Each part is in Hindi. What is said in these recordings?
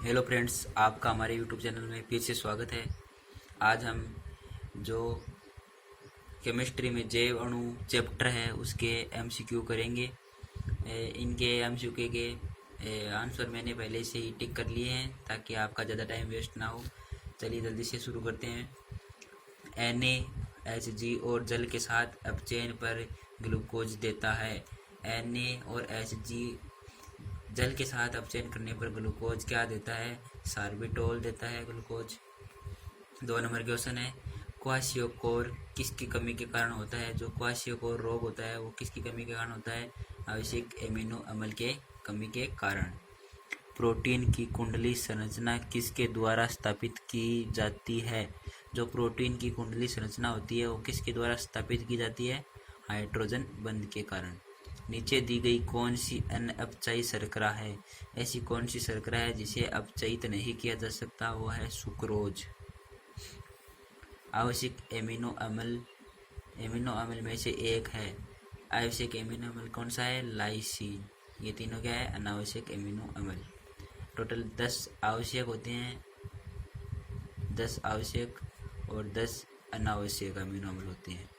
हेलो फ्रेंड्स, आपका हमारे यूट्यूब चैनल में फिर से स्वागत है। आज हम जो केमिस्ट्री में जैव अणु चैप्टर है उसके एमसीक्यू करेंगे। इनके एमसीक्यू के आंसर मैंने पहले से ही टिक कर लिए हैं ताकि आपका ज़्यादा टाइम वेस्ट ना हो। चलिए जल्दी से शुरू करते हैं। NaHG और जल के साथ अपचयन पर ग्लूकोज देता है। Na और Hg जल के साथ अपचयन करने पर ग्लूकोज क्या देता है? सार्बिटोल देता है ग्लूकोज। 2 नंबर क्वेश्चन है, क्वाशियोकोर किसकी कमी के कारण होता है? जो क्वाशियोकोर रोग होता है वो किसकी कमी के कारण होता है? आवश्यक एमिनो अम्ल के कमी के कारण। प्रोटीन की कुंडली संरचना किसके द्वारा स्थापित की जाती है? जो प्रोटीन की कुंडली संरचना होती है वो किसके द्वारा स्थापित की जाती है? हाइड्रोजन बंध के कारण। नीचे दी गई कौन सी अनअपचायी शर्करा है? ऐसी कौन सी शर्करा है जिसे अपचयित नहीं किया जा सकता? वो है सुक्रोज। आवश्यक एमिनो अम्ल में से एक है। आवश्यक एमिनो अम्ल कौन सा है? लाइसिन। ये तीनों क्या है? अनावश्यक एमिनो अम्ल। टोटल 10 आवश्यक होते हैं, 10 आवश्यक और 10 अनावश्यक अमीनो अम्ल होते हैं।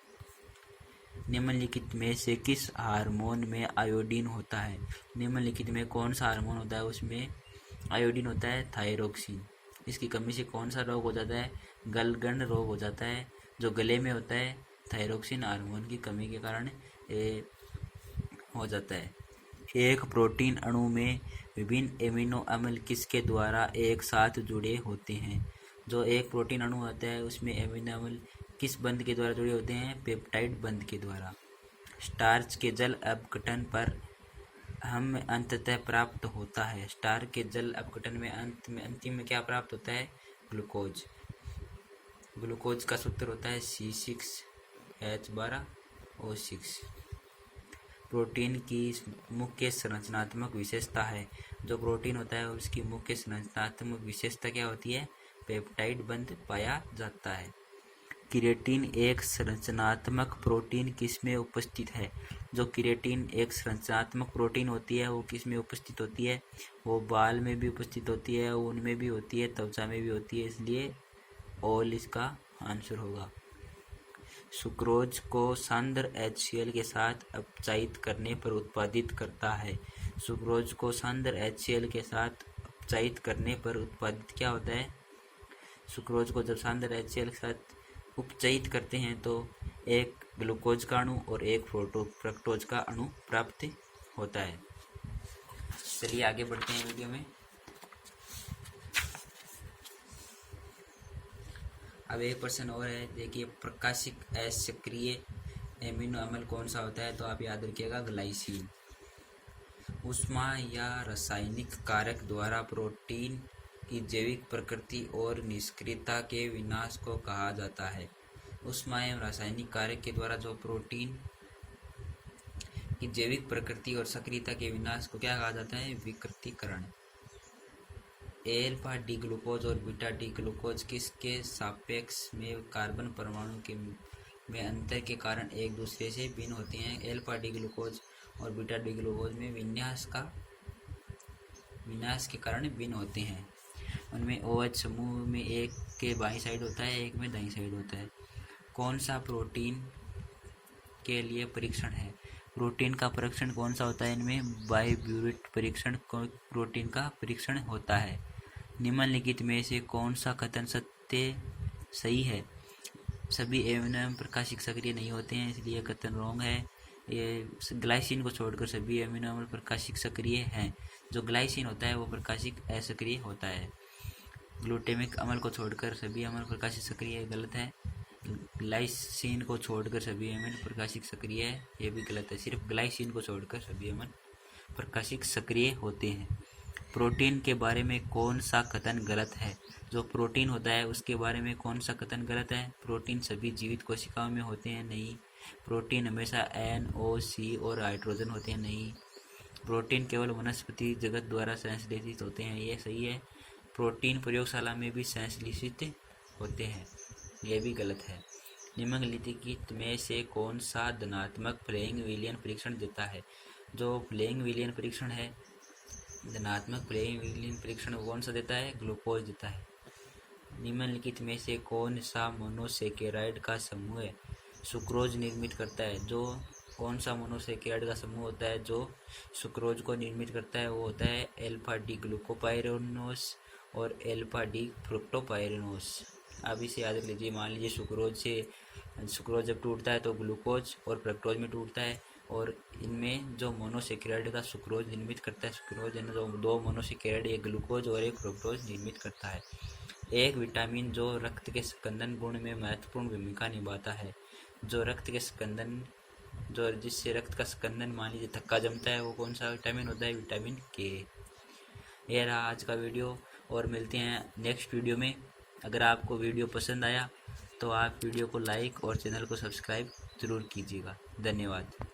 निम्नलिखित में से किस हार्मोन में आयोडीन होता है? निम्नलिखित में कौन सा हार्मोन होता है उसमें आयोडीन होता है? थायरोक्सिन। इसकी कमी से कौन सा रोग हो जाता है? गलगंड रोग हो जाता है, जो गले में होता है। थायरोक्सिन हार्मोन की कमी के कारण हो जाता है। एक प्रोटीन अणु में विभिन्न एमिनो अम्ल किसके द्वारा एक साथ जुड़े होते हैं? जो एक प्रोटीन अणु होता है उसमें एमिनो अम्ल किस बंध के द्वारा जुड़े होते हैं? पेप्टाइड बंध के द्वारा। स्टार्च के जल अपघटन पर हम अंततः प्राप्त होता है। स्टार्च के जल अपघटन में अंतिम में क्या प्राप्त होता है? ग्लूकोज। ग्लूकोज का सूत्र होता है C6H12O6। प्रोटीन की मुख्य संरचनात्मक विशेषता है। जो प्रोटीन होता है उसकी मुख्य संरचनात्मक विशेषता क्या होती है? पेप्टाइड बंध पाया जाता है। किरेटिन एक संरचनात्मक प्रोटीन किसमें उपस्थित है? जो किरेटिन एक संरचनात्मक प्रोटीन होती है वो किसमें उपस्थित होती है? वो बाल में भी उपस्थित होती है, ऊन में भी होती है, त्वचा में भी होती है, इसलिए ऑल इसका आंसर होगा। सुक्रोज को सांद्र HCl के साथ अपचायित करने पर उत्पादित करता है। सुक्रोज को सांद्र HCl के साथ अपचायित करने पर उत्पादित क्या होता है? सुक्रोज को जब सांद्र HCl के साथ उपचयित करते हैं तो एक ग्लूकोज का अणु और एक फ्रक्टोज का अणु प्राप्त होता है। चलिए आगे बढ़ते हैं वीडियो में। अब एक प्रश्न और है, देखिए, प्रकाशिक असक्रिय एमिनो अम्ल कौन सा होता है? तो आप याद रखिएगा, ग्लाइसिन। ऊष्मा या रासायनिक कारक द्वारा प्रोटीन की जैविक प्रकृति और निष्क्रियता के विनाश को कहा जाता है। ऊष्मा एवं रासायनिक कारक के द्वारा जो प्रोटीन की जैविक प्रकृति और सक्रियता के विनाश को क्या कहा जाता है? विकृतीकरण। अल्फा डी ग्लूकोज और बीटा डी ग्लूकोज किसके सापेक्ष में कार्बन परमाणु के में अंतर के कारण एक दूसरे से भिन्न होते हैं? अल्फा डी ग्लूकोज और बीटा डी ग्लूकोज में विन्यास के कारण भिन्न होते हैं। उनमें OH समूह में एक के बाईं साइड होता है, एक में दाईं साइड होता है। कौन सा प्रोटीन के लिए परीक्षण है? प्रोटीन का परीक्षण कौन सा होता है? इनमें बाइब्यूरेट परीक्षण प्रोटीन का परीक्षण होता है। निम्नलिखित में से कौन सा कथन सही है? सभी एमिनो अम्ल प्रकाशिक सक्रिय नहीं होते हैं, इसलिए कथन रॉन्ग है। ये ग्लाइसिन को छोड़कर सभी एमिनो अम्ल प्रकाशिक सक्रिय हैं। जो ग्लाइसिन होता है वो प्रकाशिक असक्रिय होता है। ग्लूटामिक अम्ल को छोड़कर सभी अम्ल प्रकाशिक सक्रिय, गलत है। ग्लाइसिन को छोड़कर सभी अम्ल प्रकाशिक सक्रिय है, ये भी गलत है। सिर्फ ग्लाइसिन को छोड़कर सभी अम्ल प्रकाशिक सक्रिय होते हैं। प्रोटीन के बारे में कौन सा कथन गलत है? जो प्रोटीन होता है उसके बारे में कौन सा कथन गलत है? प्रोटीन सभी जीवित कोशिकाओं में होते हैं, नहीं। प्रोटीन हमेशा NO, C और हाइड्रोजन होते हैं, नहीं। प्रोटीन केवल वनस्पति जगत द्वारा संश्लेषित होते हैं, ये सही है। प्रोटीन प्रयोगशाला में भी संश्लेषित होते हैं, ये भी गलत है। निम्नलिखित में से कौन सा धनात्मक फ्लेइंग विलियन परीक्षण देता है? जो फ्लेइंग विलियन परीक्षण है धनात्मक प्लेविलिन परीक्षण कौन सा देता है? ग्लूकोज देता है। निम्नलिखित में से कौन सा मोनोसेकेराइड का समूह है सुक्रोज निर्मित करता है? जो कौन सा मोनोसेकेराइड का समूह होता है जो सुक्रोज को निर्मित करता है? वो होता है अल्फा डी ग्लूकोपाइरानोस और अल्फा डी फ्रुक्टोपाइरानोस। आप इसे याद रख लीजिए। मान लीजिए सुक्रोज जब टूटता है तो ग्लूकोज और फ्रक्टोज में टूटता है, और इनमें जो मोनोसेकेराइड का सुक्रोज निर्मित करता है, सुक्रोज है ना, जो दो मोनोसेकेराइड, एक ग्लूकोज और एक फ्रक्टोज निर्मित करता है। एक विटामिन जो रक्त के स्कंदन गुण में महत्वपूर्ण भूमिका निभाता है, जिससे रक्त का स्कंदन मान लीजिए थक्का जमता है, वो कौन सा विटामिन होता है? विटामिन के। यह रहा आज का वीडियो, और मिलते हैं नेक्स्ट वीडियो में। अगर आपको वीडियो पसंद आया तो आप वीडियो को लाइक और चैनल को सब्सक्राइब ज़रूर कीजिएगा। धन्यवाद।